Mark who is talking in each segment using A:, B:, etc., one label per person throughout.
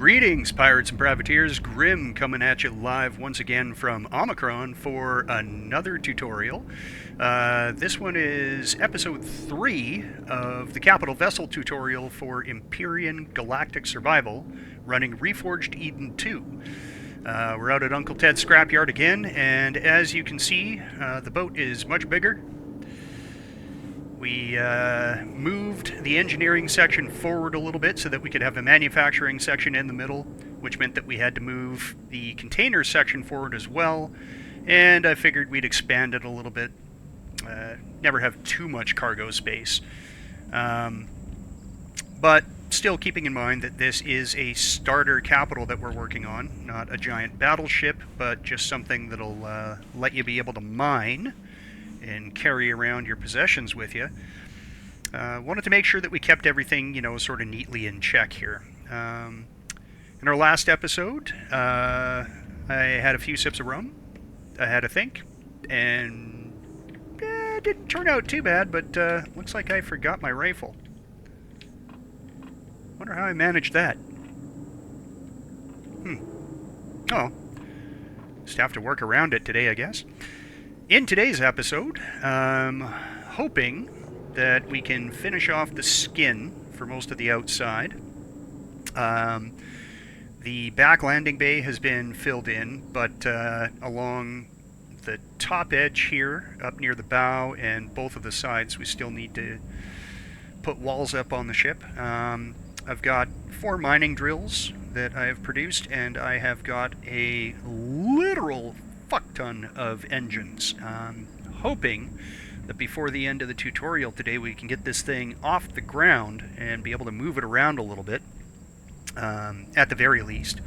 A: Greetings, pirates and privateers. Grim coming at you live once again from Omicron for another tutorial. This one is episode 3 of the Capital Vessel tutorial for Empyrean Galactic Survival, running Reforged Eden 2. We're out at Uncle Ted's scrapyard again, and as you can see, the boat is much bigger. We moved the engineering section forward a little bit so that we could have a manufacturing section in the middle, which meant that we had to move the container section forward as well, and I figured we'd expand it a little bit, never have too much cargo space, but still keeping in mind that this is a starter capital that we're working on, not a giant battleship, but just something that'll let you be able to mine and carry around your possessions with you. Wanted to make sure that we kept everything, sort of neatly in check here. In our last episode, I had a few sips of rum. I had a think, and it didn't turn out too bad, but looks like I forgot my rifle. Wonder how I managed that. Oh, just have to work around it today, I guess. In today's episode, I'm hoping that we can finish off the skin for most of the outside. The back landing bay has been filled in, but along the top edge here, up near the bow, and both of the sides, we still need to put walls up on the ship. I've got 4 mining drills that I have produced, and I have got a literal fuck-ton of engines. Hoping that before the end of the tutorial today we can get this thing off the ground and be able to move it around a little bit, at the very least.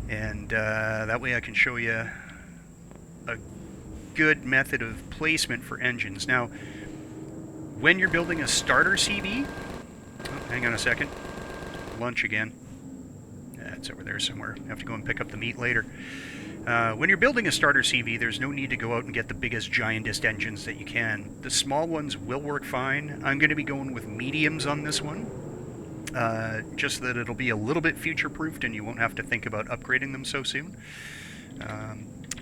A: And that way I can show you a good method of placement for engines. Now, when you're building a starter CV... Oh, hang on a second. Lunch again. It's over there somewhere. I have to go and pick up the meat later. When you're building a starter CV, there's no need to go out and get the biggest, giantest engines that you can. The small ones will work fine. I'm going to be going with mediums on this one, just so that it'll be a little bit future-proofed and you won't have to think about upgrading them so soon.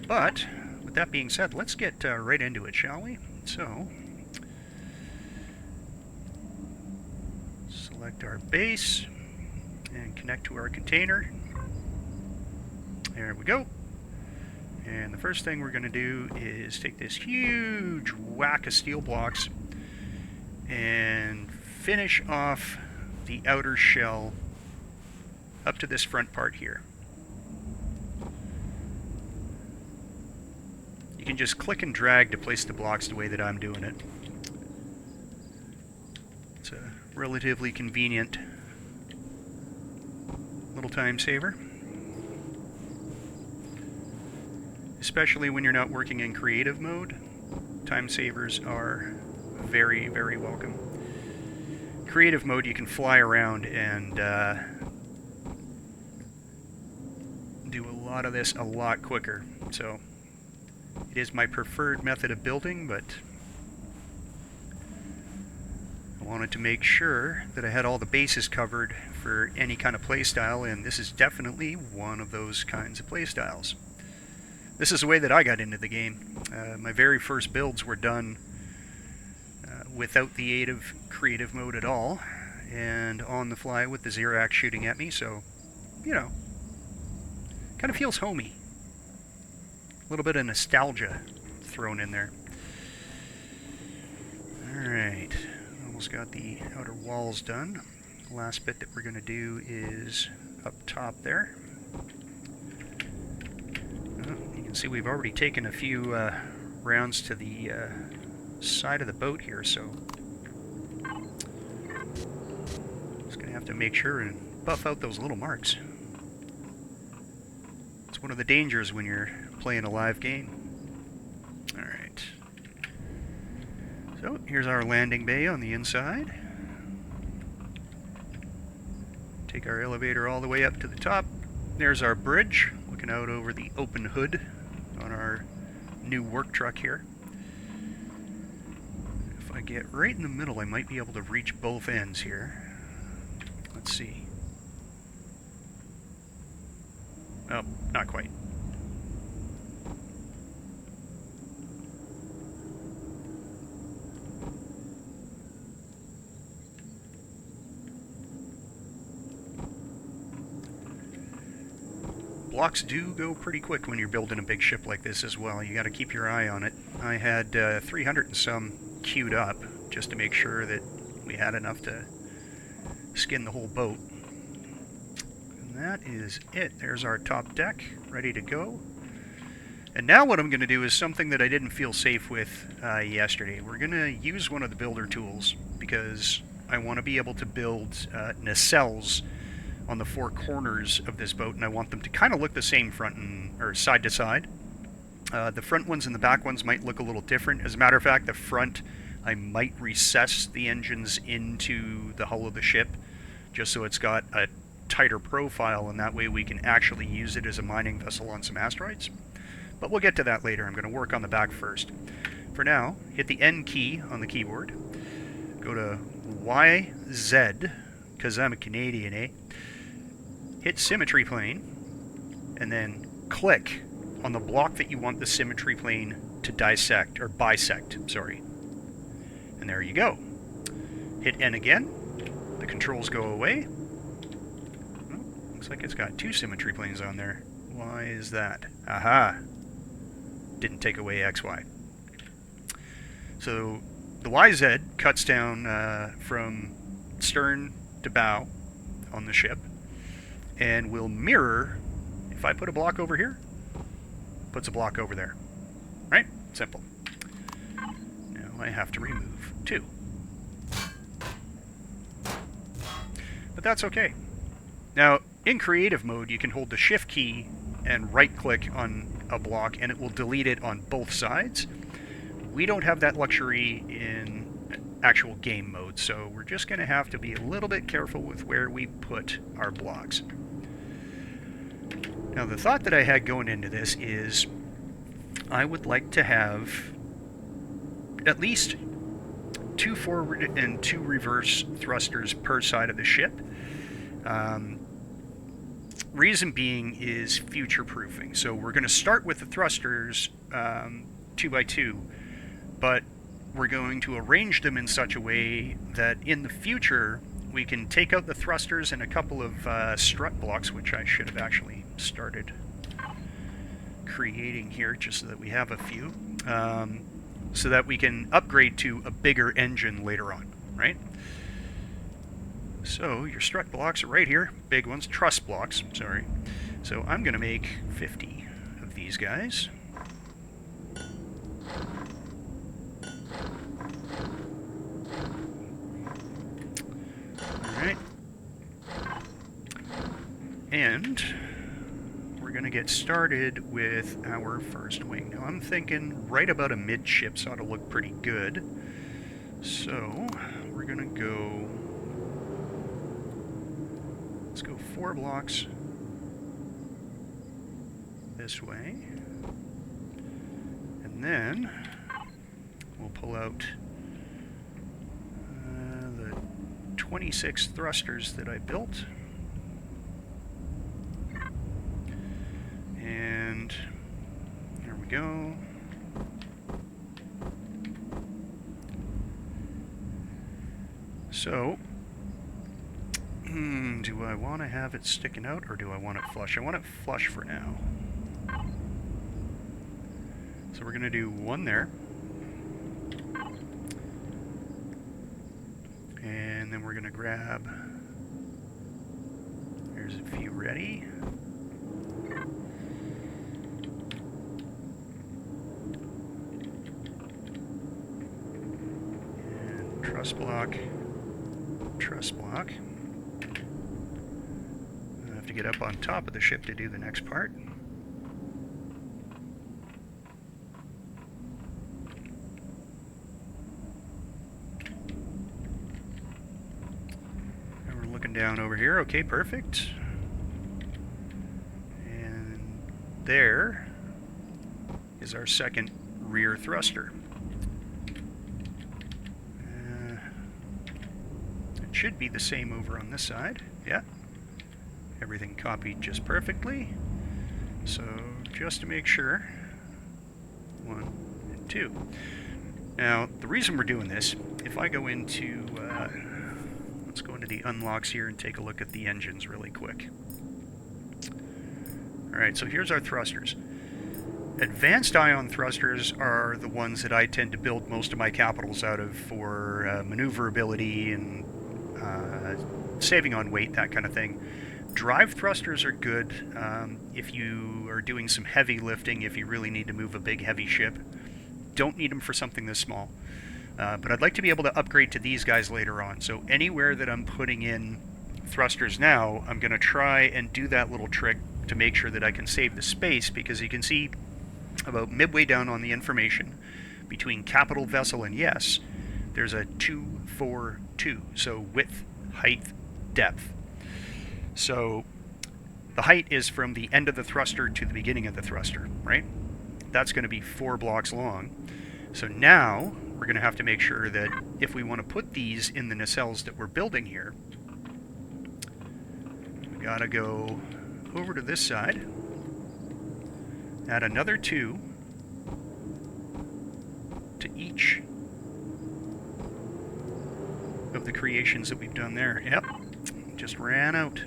A: But, with that being said, let's get right into it, shall we? So, select our base and connect to our container. There we go. And the first thing we're going to do is take this huge whack of steel blocks and finish off the outer shell up to this front part here. You can just click and drag to place the blocks the way that I'm doing it. It's a relatively convenient little time saver. Especially when you're not working in creative mode, time savers are very, very welcome. Creative mode, you can fly around and do a lot of this a lot quicker. So it is my preferred method of building, but I wanted to make sure that I had all the bases covered for any kind of playstyle, and this is definitely one of those kinds of playstyles. This is the way that I got into the game. My very first builds were done without the aid of creative mode at all, and on the fly with the Xerax shooting at me, so, kind of feels homey. A little bit of nostalgia thrown in there. Alright, almost got the outer walls done. The last bit that we're going to do is up top there. See, we've already taken a few rounds to the side of the boat here, so just going to have to make sure and buff out those little marks. It's one of the dangers when you're playing a live game. Alright. So, here's our landing bay on the inside. Take our elevator all the way up to the top. There's our bridge, looking out over the open hood on our new work truck here. If I get right in the middle, I might be able to reach both ends here. Let's see. Oh, not quite. Blocks do go pretty quick when you're building a big ship like this as well. You got to keep your eye on it. I had 300 and some queued up just to make sure that we had enough to skin the whole boat. And that is it. There's our top deck, ready to go. And now what I'm going to do is something that I didn't feel safe with yesterday. We're going to use one of the builder tools because I want to be able to build nacelles on the four corners of this boat, and I want them to kind of look the same front and or side to side. The front ones and the back ones might look a little different. As a matter of fact, the front, I might recess the engines into the hull of the ship just so it's got a tighter profile, and that way we can actually use it as a mining vessel on some asteroids. But we'll get to that later. I'm going to work on the back first. For now, hit the N key on the keyboard. Go to YZ, because I'm a Canadian, eh? Hit symmetry plane, and then click on the block that you want the symmetry plane to dissect, or bisect, sorry. And there you go. Hit N again. The controls go away. Oh, looks like it's got two symmetry planes on there. Why is that? Aha! Didn't take away XY. So the YZ cuts down from stern to bow on the ship, and will mirror, if I put a block over here, puts a block over there. Right? Simple. Now I have to remove two. But that's okay. Now, in creative mode, you can hold the shift key and right-click on a block, and it will delete it on both sides. We don't have that luxury in actual game mode, so we're just going to have to be a little bit careful with where we put our blocks. Now, the thought that I had going into this is I would like to have at least 2 forward and 2 reverse thrusters per side of the ship. Reason being is future-proofing. So we're going to start with the thrusters 2x2, but we're going to arrange them in such a way that in the future we can take out the thrusters and a couple of strut blocks, which I should have actually started creating here just so that we have a few, so that we can upgrade to a bigger engine later on, right? So your strut blocks are right here, big ones, truss blocks, sorry. So I'm going to make 50 of these guys. Alright. And we're going to get started with our first wing. Now I'm thinking right about a midships ought to look pretty good. So we're going to go... Let's go 4 blocks this way. And then we'll pull out the 26 thrusters that I built. And there we go. So, do I want to have it sticking out or do I want it flush? I want it flush for now. So we're going to do one there. And then we're going to grab, there's a few ready. And truss block, truss block. I have to get up on top of the ship to do the next part. Down over here. Okay, perfect. And there is our second rear thruster. It should be the same over on this side. Yeah. Everything copied just perfectly. So just to make sure, 1 and 2. Now, the reason we're doing this, if I go into, let's go into the unlocks here and take a look at the engines really quick. Alright, so here's our thrusters. Advanced ion thrusters are the ones that I tend to build most of my capitals out of for maneuverability and saving on weight, that kind of thing. Drive thrusters are good if you are doing some heavy lifting, if you really need to move a big heavy ship. Don't need them for something this small. But I'd like to be able to upgrade to these guys later on. So anywhere that I'm putting in thrusters now, I'm going to try and do that little trick to make sure that I can save the space, because you can see about midway down on the information between capital, vessel, and yes, there's a 2, 4, 2. So width, height, depth. So the height is from the end of the thruster to the beginning of the thruster, right? That's going to be 4 blocks long. So now we're going to have to make sure that if we want to put these in the nacelles that we're building here, we got to go over to this side, add another 2 to each of the creations that we've done there. Yep, just ran out.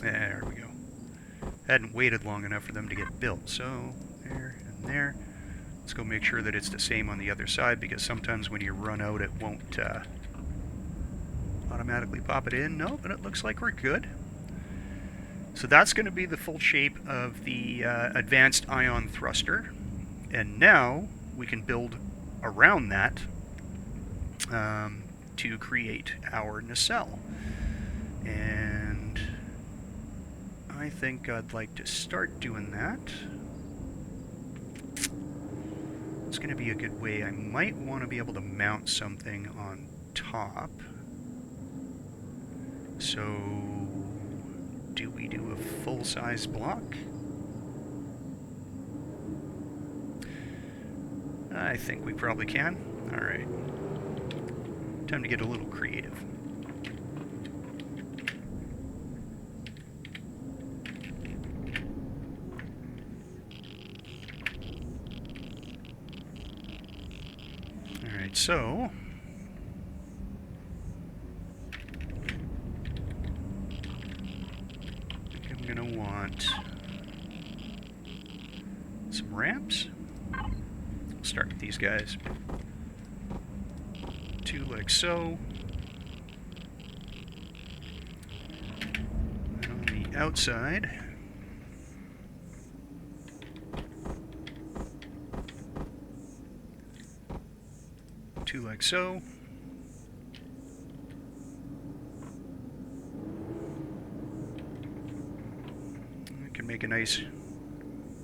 A: There we go. Hadn't waited long enough for them to get built. So there and there. Let's go make sure that it's the same on the other side, because sometimes when you run out it won't automatically pop it in. No, but it looks like we're good. So that's going to be the full shape of the advanced ion thruster. And now we can build around that to create our nacelle. And I think I'd like to start doing that. It's going to be a good way. I might want to be able to mount something on top. So, do we do a full-size block? I think we probably can. Alright. Time to get a little creative. Alright, so I'm going to want some ramps. We'll start with these guys. 2 like so. And on the outside, two like so. We can make a nice,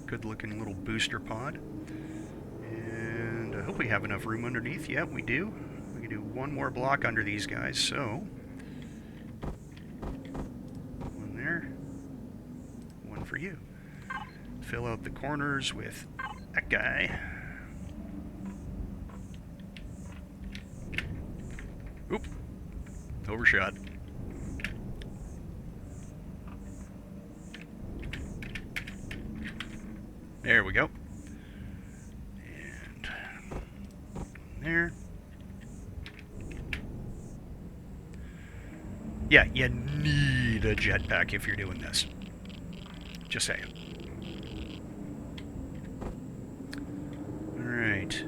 A: good-looking little booster pod. And I hope we have enough room underneath. Yeah, we do. We can do one more block under these guys, so one there, one for you. Fill out the corners with that guy. Oop, overshot. There we go. And there. Yeah, you need a jetpack if you're doing this. Just saying. Alright.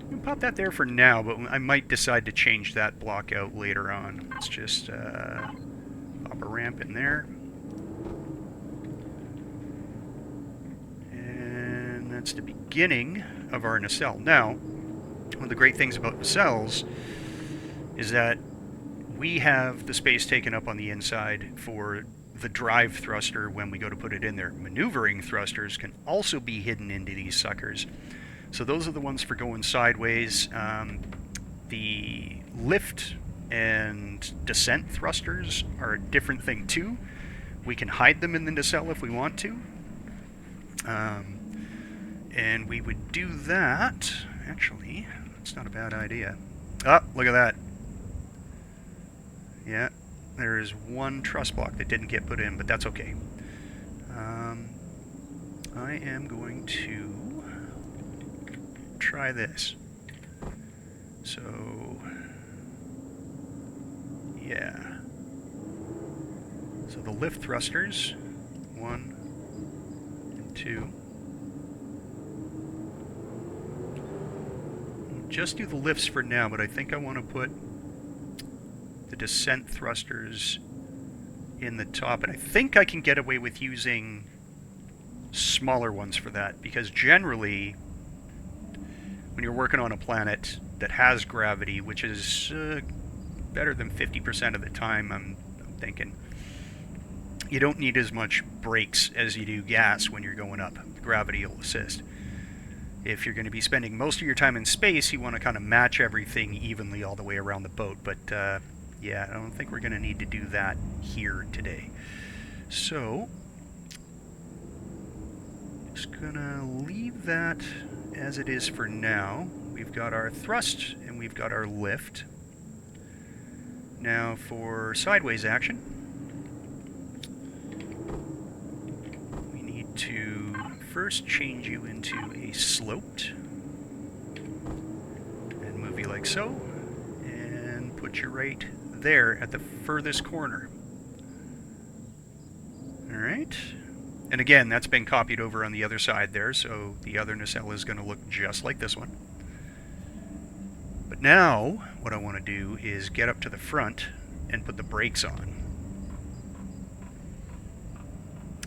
A: We'll pop that there for now, but I might decide to change that block out later on. Let's just pop a ramp in there. And that's the beginning of our nacelle. Now, one of the great things about nacelles is that we have the space taken up on the inside for the drive thruster when we go to put it in there. Maneuvering thrusters can also be hidden into these suckers. So those are the ones for going sideways. The lift and descent thrusters are a different thing too. We can hide them in the nacelle if we want to. And we would do that. Actually, that's not a bad idea. Oh, look at that. Yeah, There is one truss block that didn't get put in, but that's okay. I am going to try this. So, yeah. So the lift thrusters, 1 and 2. I'll just do the lifts for now, but I think I want to put the descent thrusters in the top, and I think I can get away with using smaller ones for that, because generally when you're working on a planet that has gravity, which is better than 50% of the time, I'm thinking, you don't need as much brakes as you do gas when you're going up. Gravity will assist. If you're going to be spending most of your time in space, you want to kind of match everything evenly all the way around the boat, but yeah, I don't think we're going to need to do that here today. So, just going to leave that as it is for now. We've got our thrust and we've got our lift. Now for sideways action, we need to first change you into a sloped and move you like so, and put you right there at the furthest corner. Alright. And again, that's been copied over on the other side there, so the other nacelle is going to look just like this one. But now, what I want to do is get up to the front and put the brakes on.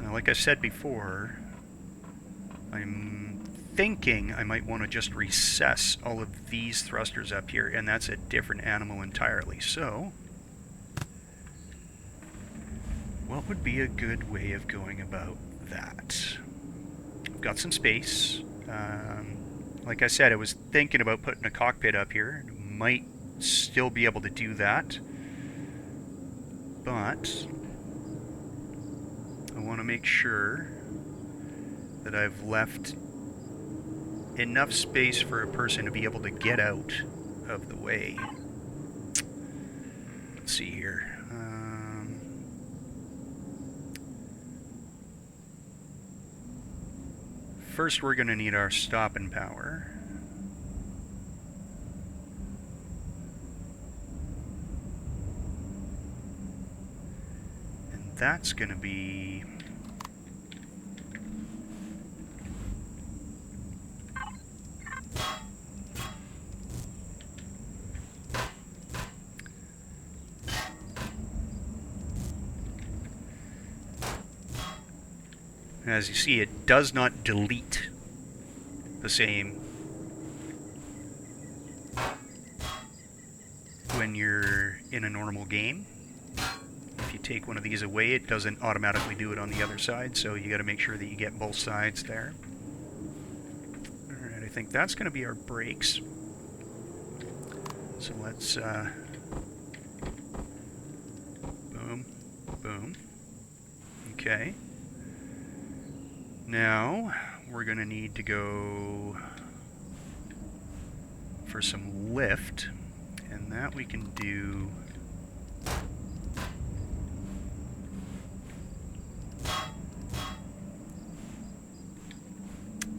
A: Now, like I said before, I'm thinking I might want to just recess all of these thrusters up here, and that's a different animal entirely. So, what would be a good way of going about that? I've got some space. Like I said, I was thinking about putting a cockpit up here. Might still be able to do that. But I want to make sure that I've left enough space for a person to be able to get out of the way. Let's see here. First, we're going to need our stopping power. And that's going to be... As you see, it does not delete the same when you're in a normal game. If you take one of these away, it doesn't automatically do it on the other side, so you got to make sure that you get both sides there. Alright, I think that's going to be our brakes. So let's boom, boom. Okay. Now, we're going to need to go for some lift, and that we can do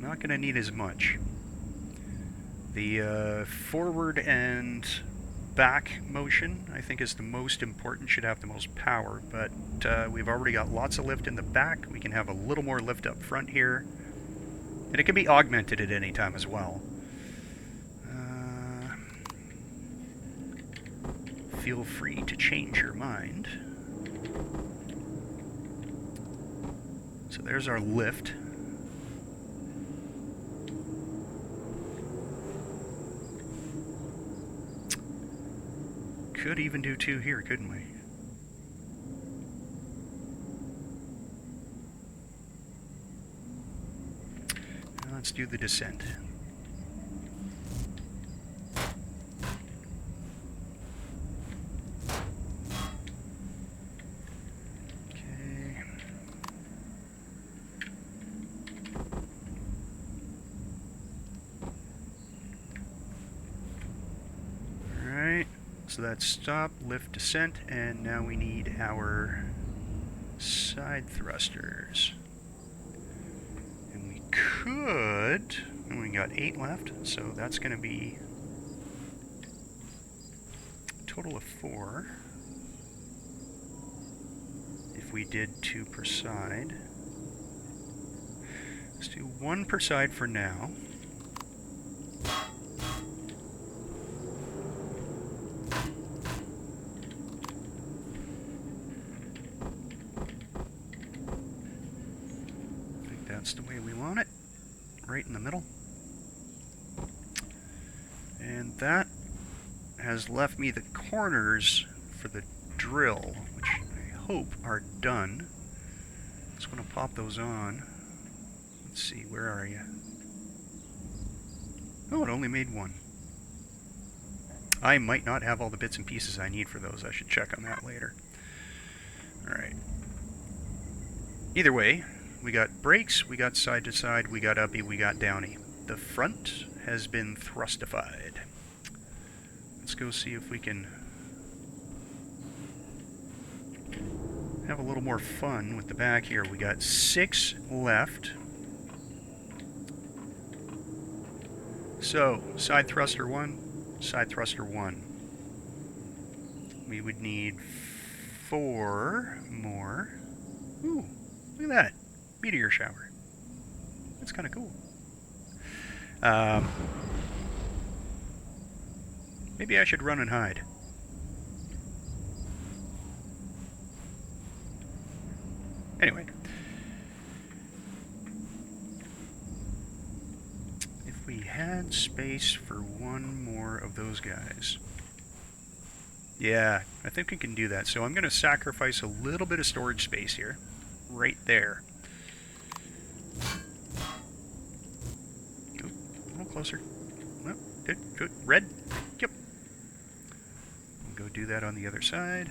A: not going to need as much. The forward and back motion, I think, is the most important, should have the most power, but we've already got lots of lift in the back. We can have a little more lift up front here, and it can be augmented at any time as well. Feel free to change your mind. So there's our lift. Could even do 2 here, couldn't we? Now let's do the descent. Okay. Alright. So that's stop, lift, descent, and now we need our side thrusters. And we could, and we got 8 left, so that's going to be a total of 4. If we did 2 per side. Let's do 1 per side for now. I think that's the way we want it. Right in the middle. And that has left me the corners for the drill, which I hope are done. Just want to pop those on. Let's see, where are you? Oh, it only made 1. I might not have all the bits and pieces I need for those. I should check on that later. Alright. Either way, we got brakes, we got side to side, we got uppy, we got downy. The front has been thrustified. Let's go see if we can have a little more fun with the back here. We got 6 left. So, side thruster 1, side thruster 1. We would need 4 more. Ooh, look at that. Meteor shower. That's kind of cool. Maybe I should run and hide. Anyway. If we had space for 1 more of those guys. Yeah, I think we can do that. So I'm going to sacrifice a little bit of storage space here. Right there. Go a little closer. No, good. Red. Yep. We'll go do that on the other side.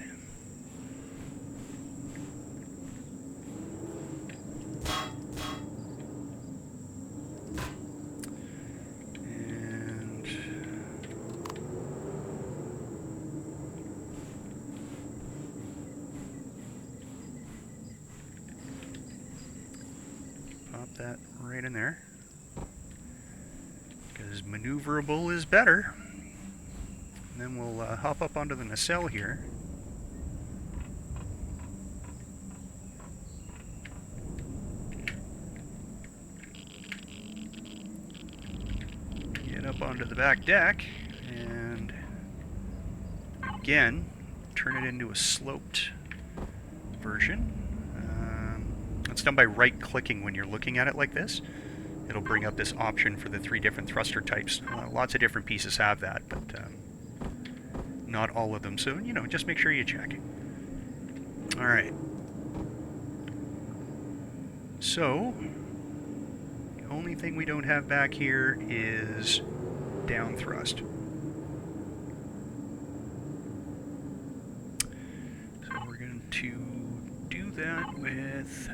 A: And pop that right in there. Because maneuverable is better. And then we'll hop up onto the nacelle here. Get up onto the back deck and again turn it into a sloped version. It's done by right-clicking when you're looking at it like this. It'll bring up this option for the 3 different thruster types. Lots of different pieces have that, but not all of them. So, you know, just make sure you check. Alright. So, the only thing we don't have back here is down thrust. So we're going to do that with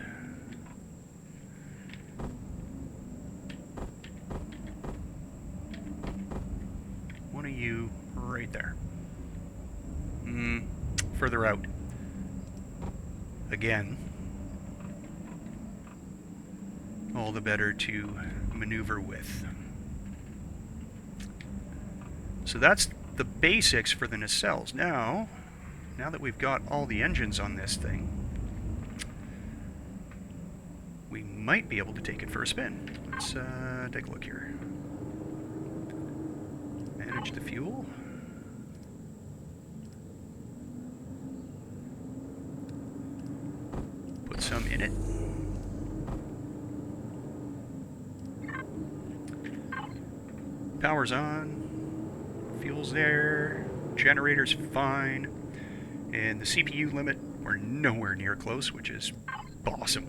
A: one of you right there. Further out. Again. All the better to maneuver with. So that's the basics for the nacelles. Now that we've got all the engines on this thing, we might be able to take it for a spin. Let's take a look here. Manage the fuel. Put some in it. Power's on. Fuel's there. Generator's fine. And the CPU limit, we're nowhere near close, which is awesome.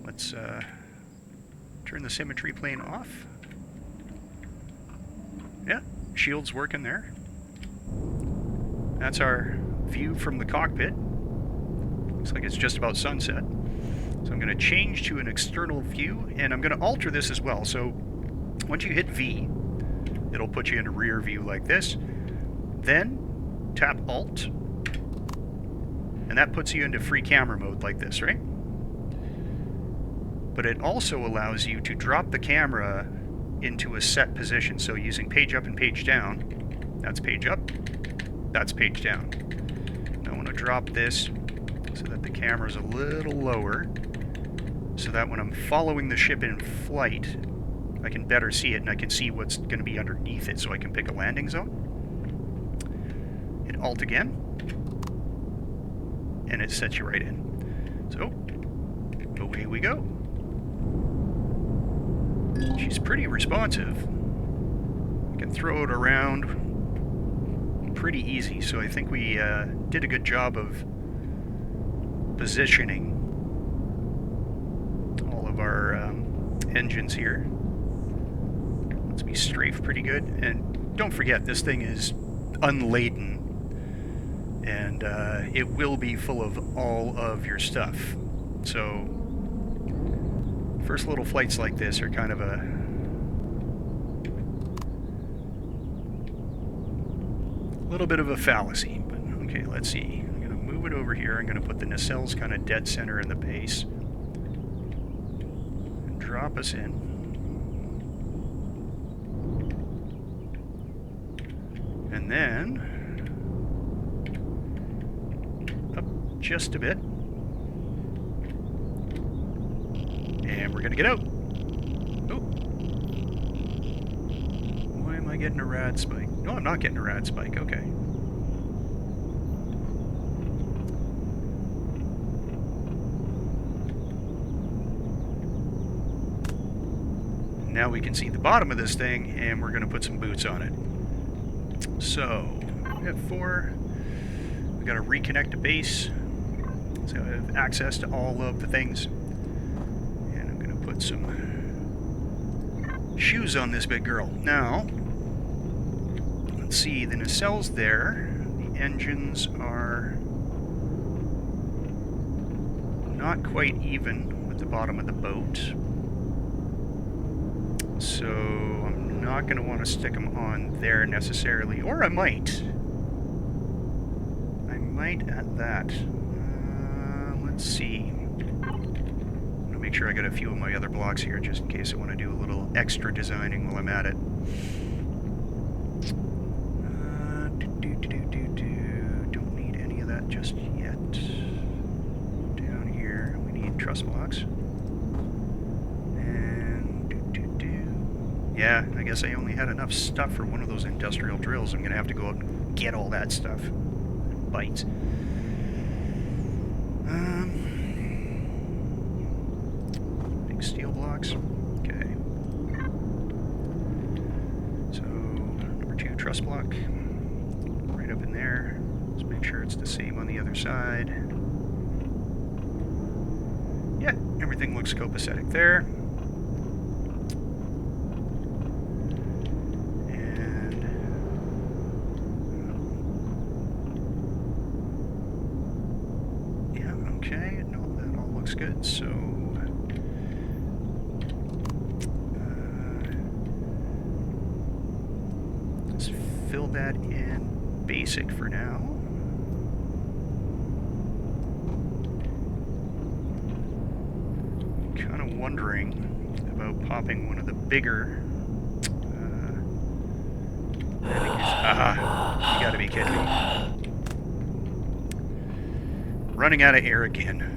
A: Let's turn the symmetry plane off. Yeah, shield's working there. That's our view from the cockpit. Looks like it's just about sunset. So I'm going to change to an external view, and I'm going to alter this as well. So once you hit V, it'll put you in a rear view like this. Then tap Alt, and that puts you into free camera mode like this, right? But it also allows you to drop the camera into a set position. So using page up and page down, that's page up, that's page down. Now I want to drop this so that the camera's a little lower, so that when I'm following the ship in flight, I can better see it and I can see what's going to be underneath it, so I can pick a landing zone. Hit Alt again, and it sets you right in. So, away we go. She's pretty responsive. You can throw it around pretty easy, so I think we did a good job of positioning all of our engines here. Let's be strafed pretty good, and don't forget, this thing is unladen, and it will be full of all of your stuff. So first little flights like this are kind of a little bit of a fallacy, but okay, let's see. I'm going to move it over here. I'm going to put the nacelles kind of dead center in the base and drop us in. And then up just a bit. And we're going to get out. Oh. Why am I getting a rad spike? No, I'm not getting a rad spike. Okay. Now we can see the bottom of this thing, and we're going to put some boots on it. So, F4. We've got to reconnect to base. So I have access to all of the things. Put some shoes on this big girl. Now, let's see, the nacelles there, the engines are not quite even with the bottom of the boat. So I'm not going to want to stick them on there necessarily, or I might at that. Let's see. Make sure I got a few of my other blocks here just in case I want to do a little extra designing while I'm at it. Don't need any of that just yet. Down here we need truss blocks. And yeah, I guess I only had enough stuff for one of those industrial drills. I'm going to have to go out and get all that stuff. It bites. Steel blocks. Okay. So, number 2 truss block. Right up in there. Let's make sure it's the same on the other side. Yeah, everything looks copacetic there. And yeah, okay. No, that all looks good. So fill that in basic for now. Kind of wondering about popping one of the bigger. Aha! You gotta be kidding me. Running out of air again.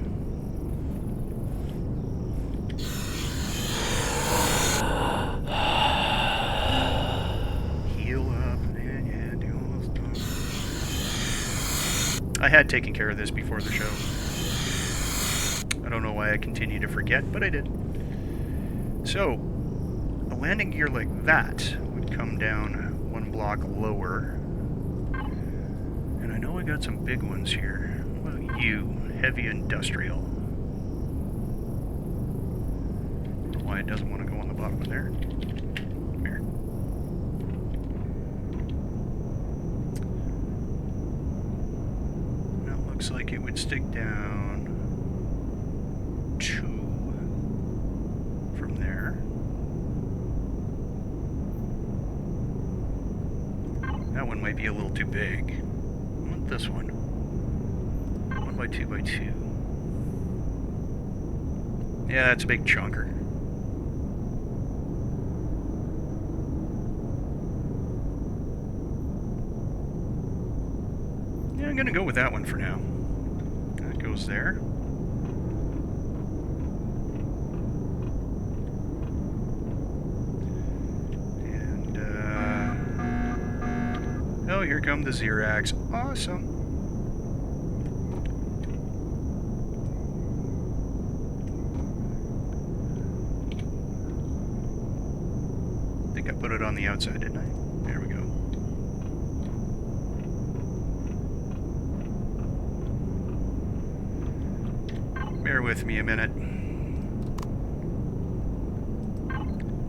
A: I had taken care of this before the show. I don't know why I continue to forget, but I did. So, a landing gear like that would come down one block lower. And I know I got some big ones here. What about you? Heavy industrial. I don't know why it doesn't want to go on the bottom of there. Here. Looks like it would stick down 2 from there. That one might be a little too big. I want this one. 1x2x2. Yeah, that's a big chunker. Yeah, I'm gonna go with that one for now. That goes there. And, oh, here come the Xerax. Awesome. I think I put it on the outside, didn't I? There we go. Bear with me a minute.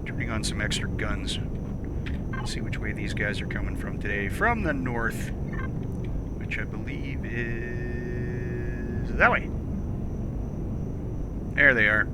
A: Turning on some extra guns. Let's see which way these guys are coming from today. From the north, which I believe is that way. There they are.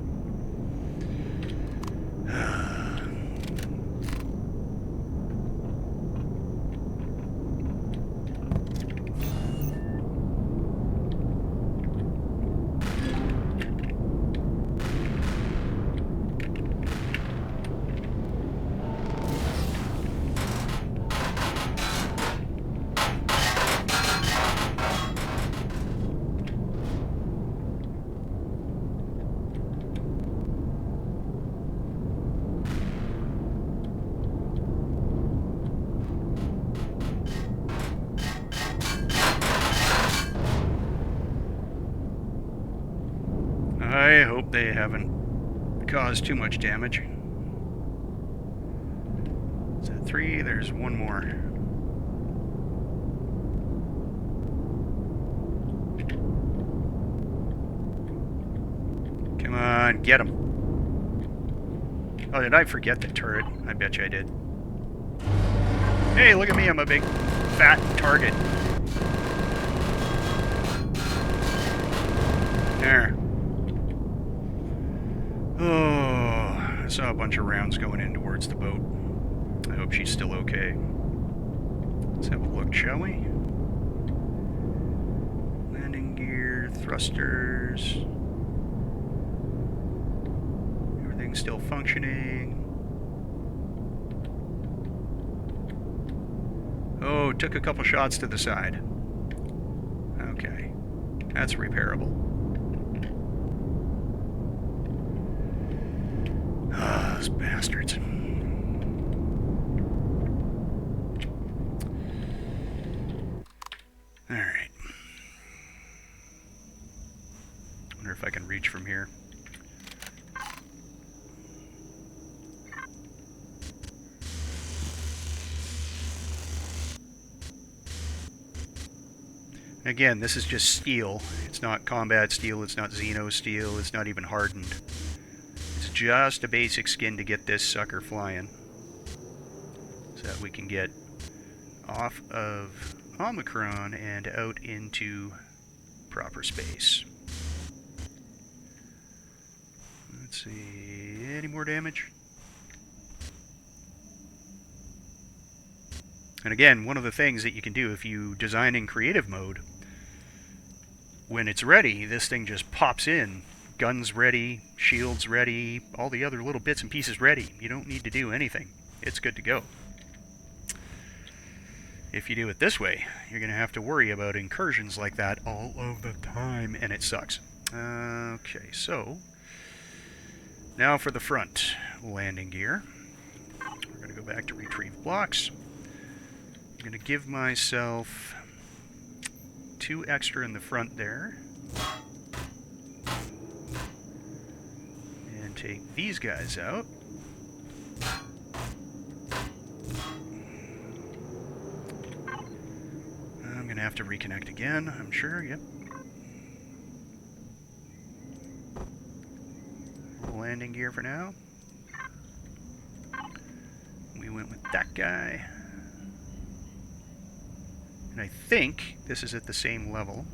A: I hope they haven't caused too much damage. Is that 3? There's one more. Come on, get him. Oh, did I forget the turret? I bet you I did. Hey, look at me, I'm a big, fat target. There. Oh, I saw a bunch of rounds going in towards the boat. I hope she's still okay. Let's have a look, shall we? Landing gear, thrusters. Everything's still functioning. Oh, took a couple shots to the side. Okay, that's repairable. Ah, those bastards. Alright. Wonder if I can reach from here. Again, this is just steel. It's not combat steel, it's not Xeno steel, it's not even hardened. It's just a basic skin to get this sucker flying. So that we can get off of Omicron and out into proper space. Let's see, any more damage? And again, one of the things that you can do if you design in creative mode, when it's ready, this thing just pops in. Guns ready, shields ready, all the other little bits and pieces ready. You don't need to do anything. It's good to go. If you do it this way, you're going to have to worry about incursions like that all of the time, and it sucks. Okay, so now for the front landing gear. We're going to go back to retrieve blocks. I'm going to give myself 2 extra in the front there. And take these guys out. I'm going to have to reconnect again, I'm sure, yep. Landing gear for now. We went with that guy. And I think this is at the same level.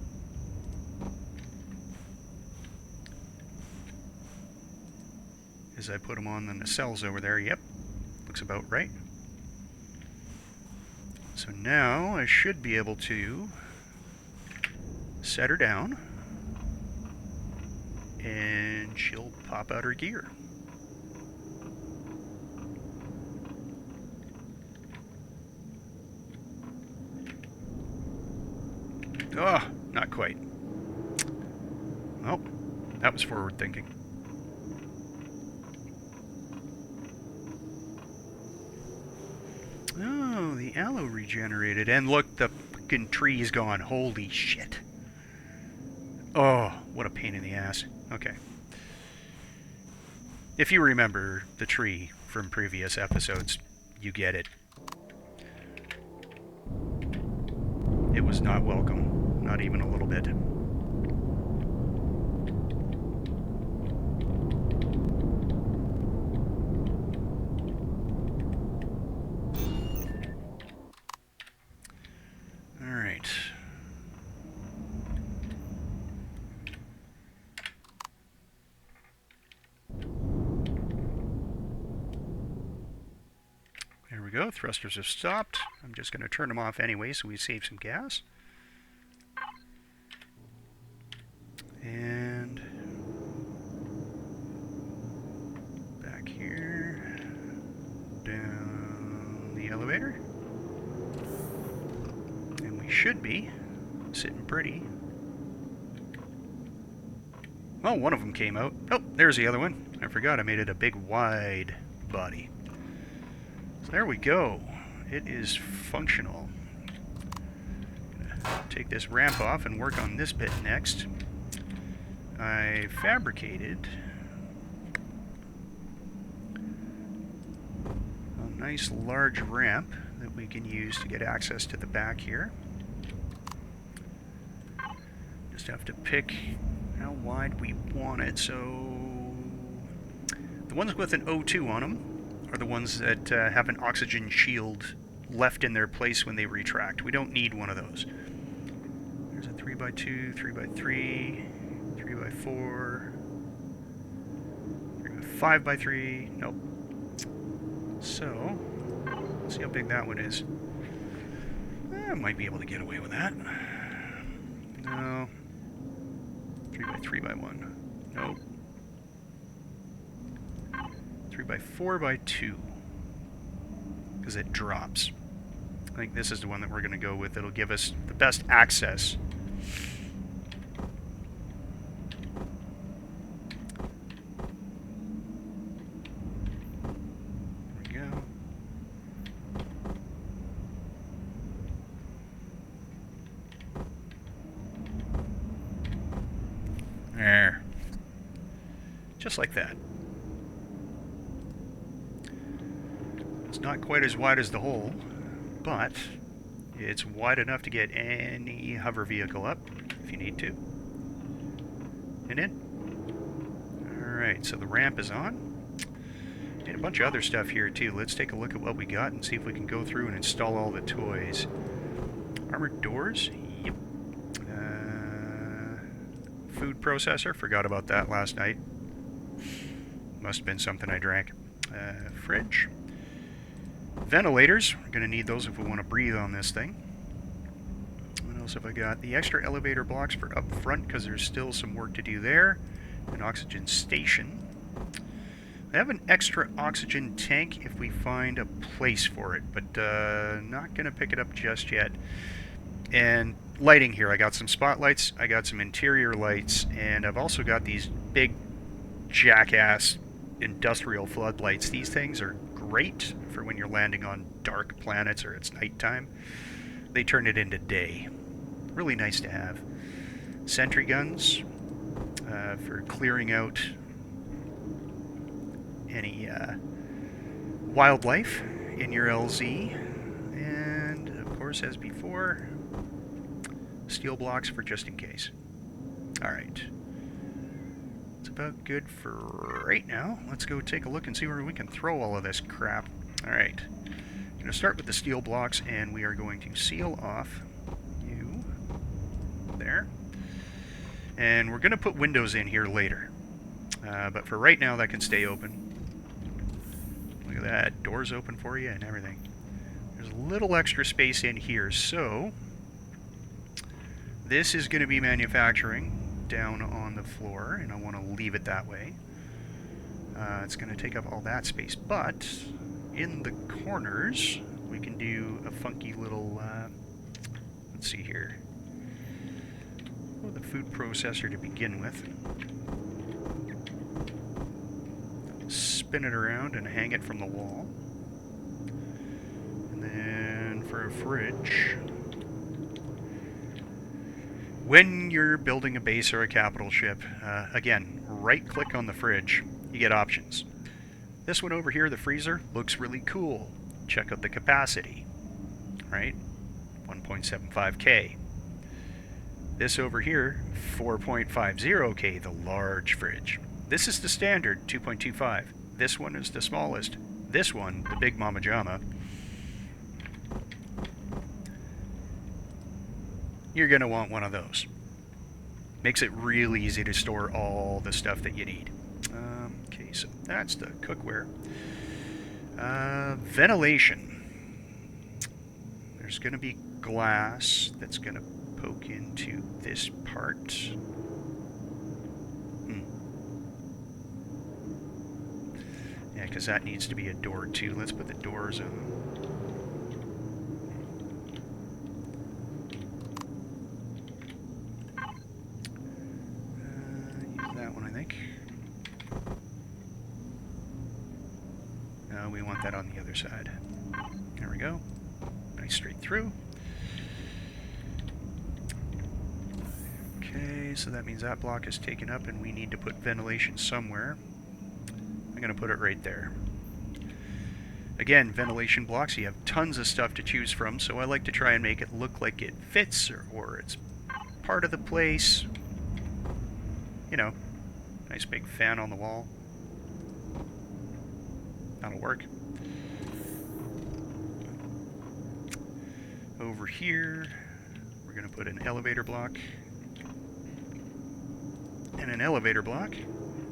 A: As I put them on the nacelles over there. Yep, looks about right. So now I should be able to set her down, and she'll pop out her gear. Oh, not quite. Oh, that was forward thinking. Oh, the aloe regenerated. And look, the fucking tree's gone. Holy shit. Oh, what a pain in the ass. Okay. If you remember the tree from previous episodes, you get it. It was not welcome. Not even a little bit. Alright. There we go. Thrusters have stopped. I'm just going to turn them off anyway so we save some gas. And back here, down the elevator. And we should be sitting pretty. Well, one of them came out. Oh, there's the other one. I forgot I made it a big wide body. So there we go. It is functional. Take this ramp off and work on this bit next. I fabricated a nice large ramp that we can use to get access to the back here. Just have to pick how wide we want it. So the ones with an O2 on them are the ones that have an oxygen shield left in their place when they retract. We don't need one of those. There's a 3x2, 3x3, 3x4, 5x3. Nope. So let's see how big that one is. I might be able to get away with that. No. 3x3x1. Nope. 3x4x2. Because it drops. I think this is the one that we're going to go with. It'll give us the best access. There we go. There. Just like that. It's not quite as wide as the hole, but it's wide enough to get any hover vehicle up if you need to. And in. Alright, so the ramp is on. And a bunch of other stuff here too. Let's take a look at what we got and see if we can go through and install all the toys. Armored doors. Yep. Food processor. Forgot about that last night. Must have been something I drank. Fridge. Ventilators. We're going to need those if we want to breathe on this thing. What else have I got? The extra elevator blocks for up front because there's still some work to do there. An oxygen station. I have an extra oxygen tank if we find a place for it, but not going to pick it up just yet. And lighting here. I got some spotlights, I got some interior lights, and I've also got these big jackass industrial floodlights. These things are great for when you're landing on dark planets or it's nighttime. They turn it into day. Really nice to have. Sentry guns for clearing out any wildlife in your LZ. And of course, as before, steel blocks for just in case. Alright. It's about good for right now. Let's go take a look and see where we can throw all of this crap. Alright. I'm going to start with the steel blocks, and we are going to seal off you there. And we're going to put windows in here later. But for right now, that can stay open. Look at that. Doors open for you and everything. There's a little extra space in here, so this is going to be manufacturing down on the floor, and I want to leave it that way. It's going to take up all that space, but in the corners, we can do a funky little, let's see here, the food processor to begin with. Spin it around and hang it from the wall. And then for a fridge, when you're building a base or a capital ship, again, right-click on the fridge, you get options. This one over here, the freezer, looks really cool. Check out the capacity, right? 1.75K. This over here, 4.50K, the large fridge. This is the standard, 2.25. This one is the smallest. This one, the big Mama Jama, you're going to want one of those. Makes it real easy to store all the stuff that you need. Okay, so that's the cookware. Ventilation. There's going to be glass that's going to poke into this part. Yeah, because that needs to be a door too. Let's put the doors on. Use that one, I think. No, we want that on the other side. There we go. Nice straight through. Okay, so that means that block is taken up and we need to put ventilation somewhere. I'm going to put it right there. Again, ventilation blocks, you have tons of stuff to choose from, so I like to try and make it look like it fits or it's part of the place. You know, nice big fan on the wall. That'll work. Over here, we're going to put an elevator block. And an elevator block,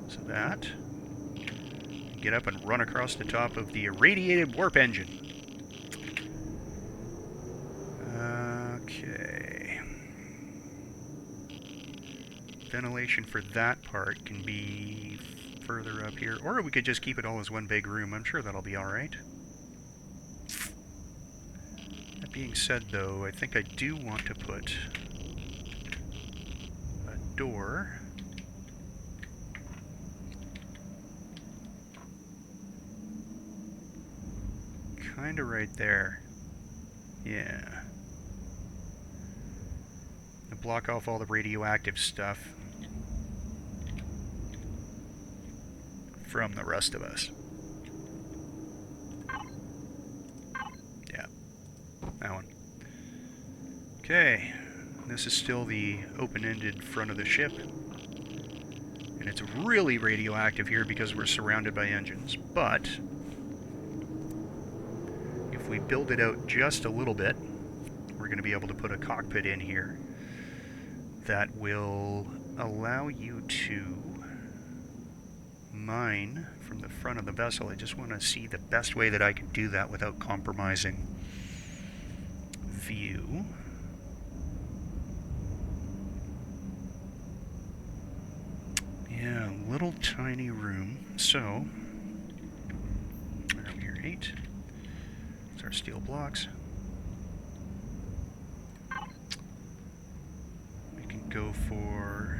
A: so that get up and run across the top of the irradiated warp engine. Okay. Ventilation for that part can be further up here, or we could just keep it all as one big room. I'm sure that'll be alright. That being said, though, I think I do want to put a door kind of right there. Yeah. To block off all the radioactive stuff from the rest of us. Yeah. That one. Okay. This is still the open-ended front of the ship. And it's really radioactive here because we're surrounded by engines. But if we build it out just a little bit, we're going to be able to put a cockpit in here that will allow you to mine from the front of the vessel. I just want to see the best way that I can do that without compromising view. Yeah, little tiny room. So, where are we here? 8. It's our steel blocks. We can go for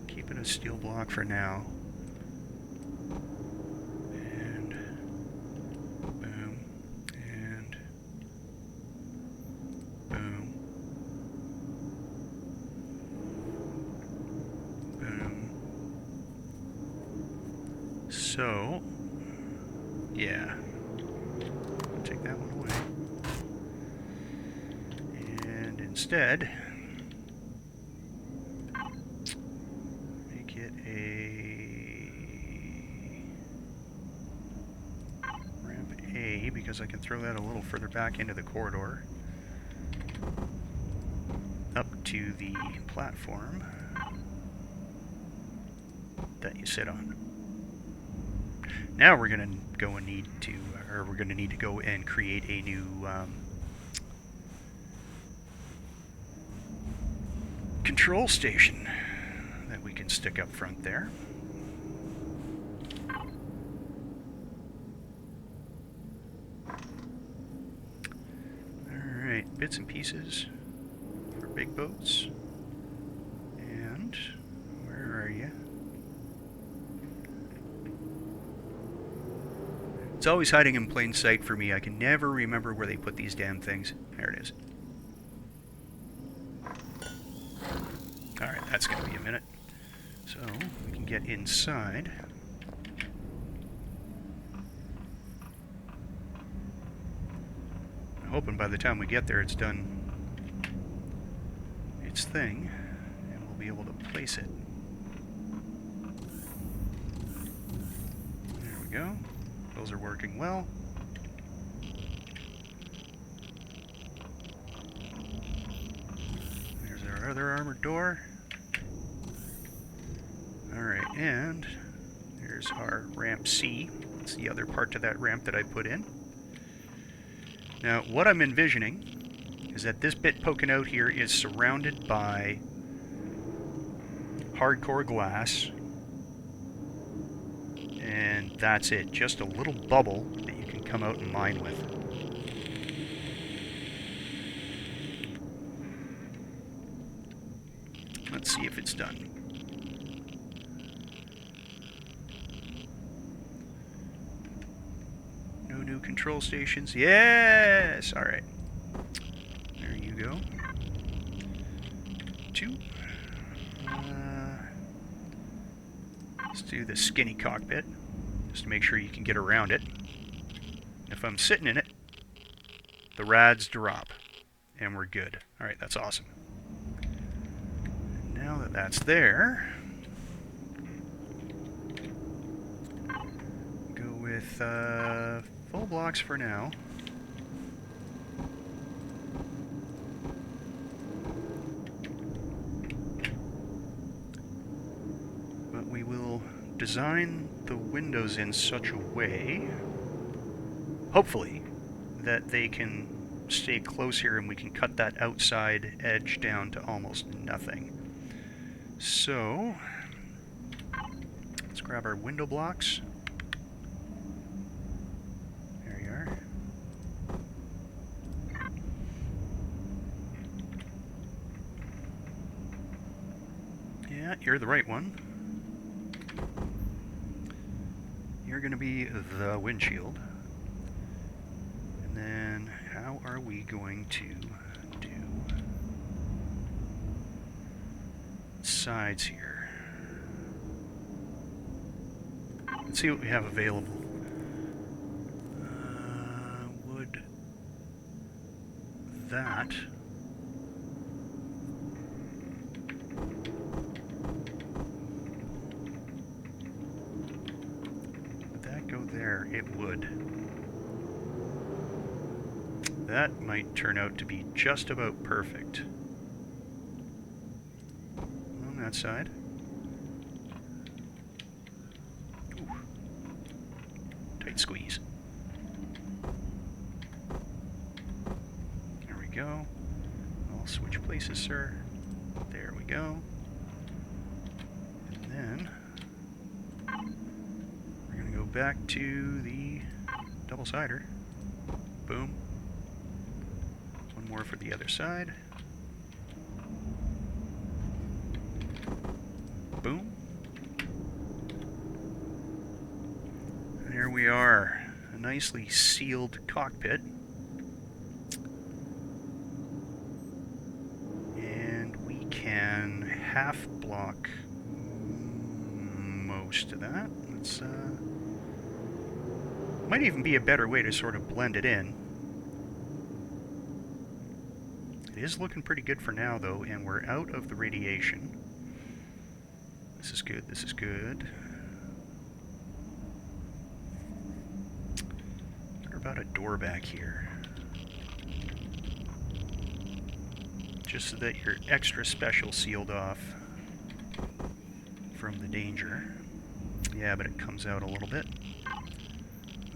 A: keep it a steel block for now. And boom. And boom. Boom. So, yeah. Take that one away. And instead, make it a ramp A, because I can throw that a little further back into the corridor. Up to the platform that you sit on. Now we're going to go and need to, or we're going to need to go and create a new control station that we can stick up front there. Alright, bits and pieces for big boats. And where are you? It's always hiding in plain sight for me. I can never remember where they put these damn things. There it is. Alright, that's going to be a minute. So, we can get inside. I'm hoping by the time we get there it's done its thing, and we'll be able to place it. There we go. Those are working well. There's our other armored door. Alright, and there's our ramp C. It's the other part to that ramp that I put in. Now, what I'm envisioning is that this bit poking out here is surrounded by hardcore glass. And that's it. Just a little bubble that you can come out and mine with. Let's see if it's done. No new control stations. Yes! Alright. There you go. 2. Let's do the skinny cockpit, just to make sure you can get around it. If I'm sitting in it, the rads drop, and we're good. Alright, that's awesome. And now that that's there, go with full blocks for now. But we will design the windows in such a way, hopefully, that they can stay close here and we can cut that outside edge down to almost nothing. So, let's grab our window blocks. There you are. Yeah, you're the right one. You're going to be the windshield. And then, how are we going to do sides here? Let's see what we have available. Would that... there, it would. That might turn out to be just about perfect. On that side. Ooh. Tight squeeze. There we go. I'll switch places, sir. There we go. And then back to the double-sider. Boom. One more for the other side. Boom. And there we are. A nicely sealed cockpit. And we can half block most of that. Let's might even be a better way to sort of blend it in. It is looking pretty good for now, though, and we're out of the radiation. This is good, this is good. What about a door back here? Just so that you're extra special sealed off from the danger. Yeah, but it comes out a little bit.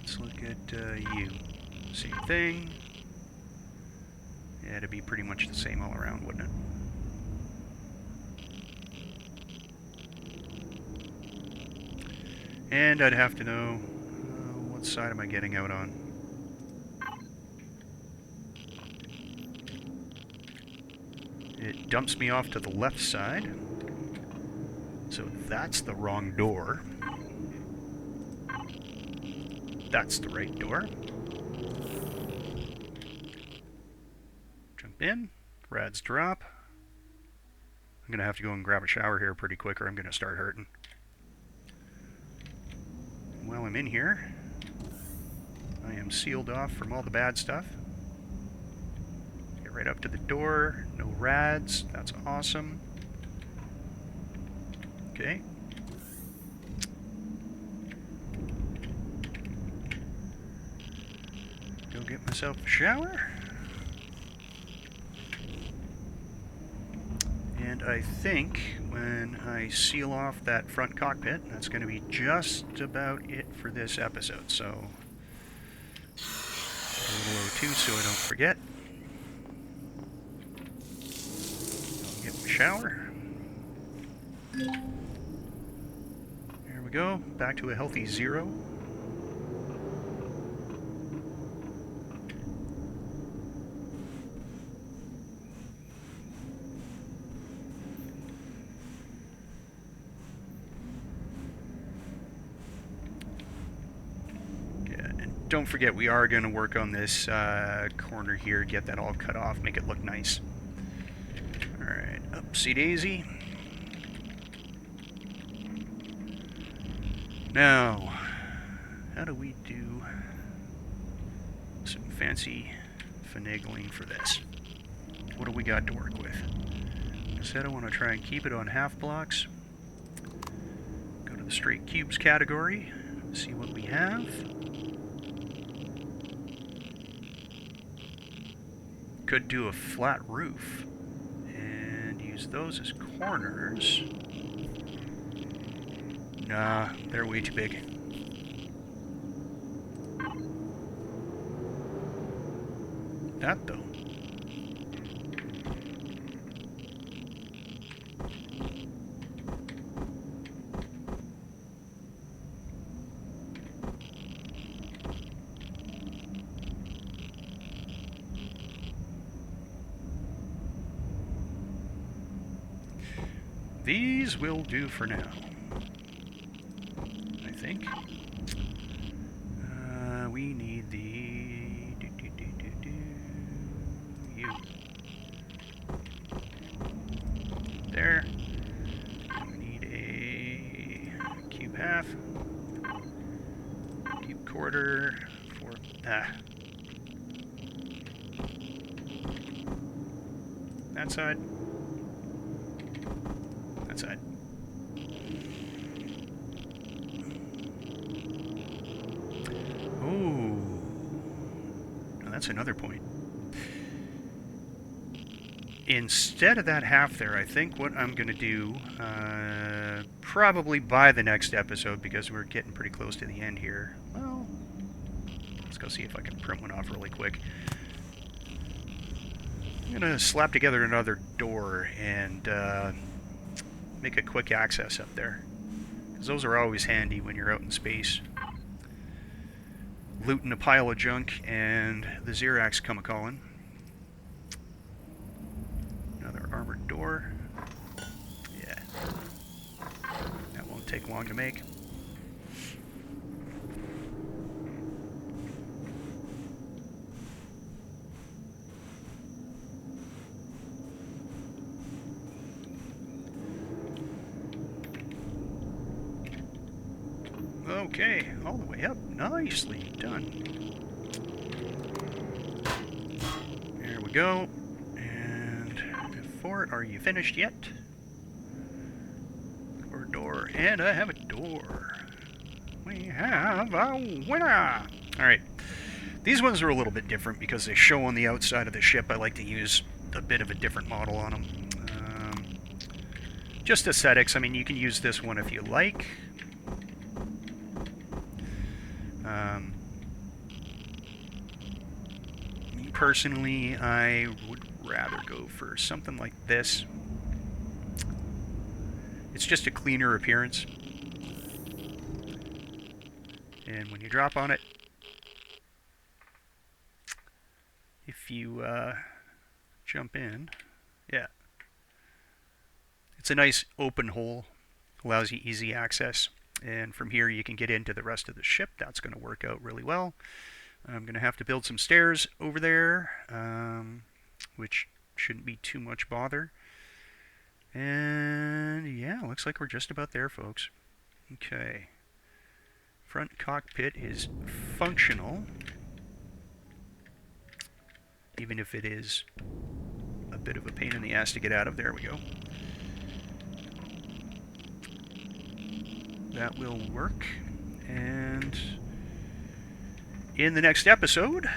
A: Let's look at you. Same thing. Yeah, it'd be pretty much the same all around, wouldn't it? And I'd have to know what side am I getting out on. It dumps me off to the left side. So that's the wrong door. That's the right door. Jump in. Rads drop. I'm going to have to go and grab a shower here pretty quick or I'm going to start hurting. While I'm in here, I am sealed off from all the bad stuff. Get right up to the door. No rads. That's awesome. Okay. Go get myself a shower. And I think when I seal off that front cockpit, that's going to be just about it for this episode. So, a little O2 so I don't forget. Go get my shower. There we go, back to a healthy 0. Don't forget, we are going to work on this corner here, get that all cut off, make it look nice. Alright, upsy daisy. Now, how do we do some fancy finagling for this? What do we got to work with? I said I want to try and keep it on half blocks. Go to the straight cubes category, see what we have. Could do a flat roof and use those as corners. Nah, they're way too big. That though. These will do for now, I think. We need the... you. There. We need a cube half. Cube quarter. For... That side. Side. Oh, that's another point. Instead of that half there, I think what I'm going to do, probably by the next episode, because we're getting pretty close to the end here. Well, let's go see if I can print one off really quick. I'm going to slap together another door and make a quick access up there, because those are always handy when you're out in space looting a pile of junk and the Xerax come a-calling. Another armored door. Yeah, that won't take long to make. Okay, all the way up. Nicely done. There we go. And Fort, are you finished yet? Or door. And I have a door. We have a winner! Alright. These ones are a little bit different because they show on the outside of the ship. I like to use a bit of a different model on them. Just aesthetics. I mean, you can use this one if you like. personally, I would rather go for something like this. It's just a cleaner appearance. And when you drop on it, if you jump in, yeah, it's a nice open hole, allows you easy access. And from here you can get into the rest of the ship. That's going to work out really well. I'm going to have to build some stairs over there, which shouldn't be too much bother. And yeah, looks like we're just about there, folks. Okay. Front cockpit is functional, even if it is a bit of a pain in the ass to get out of. There we go. That will work. And in the next episode,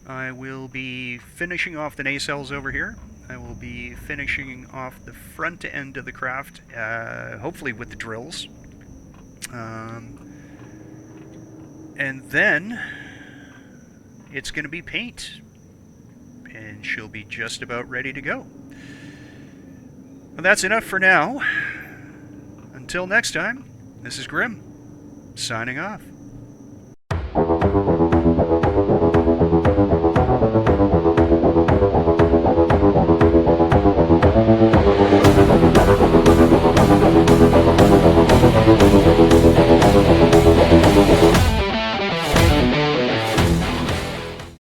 A: I will be finishing off the nacelles over here. I will be finishing off the front end of the craft, hopefully with the drills. And then it's going to be paint. And she'll be just about ready to go. Well, that's enough for now. Until next time, this is Grim, signing off.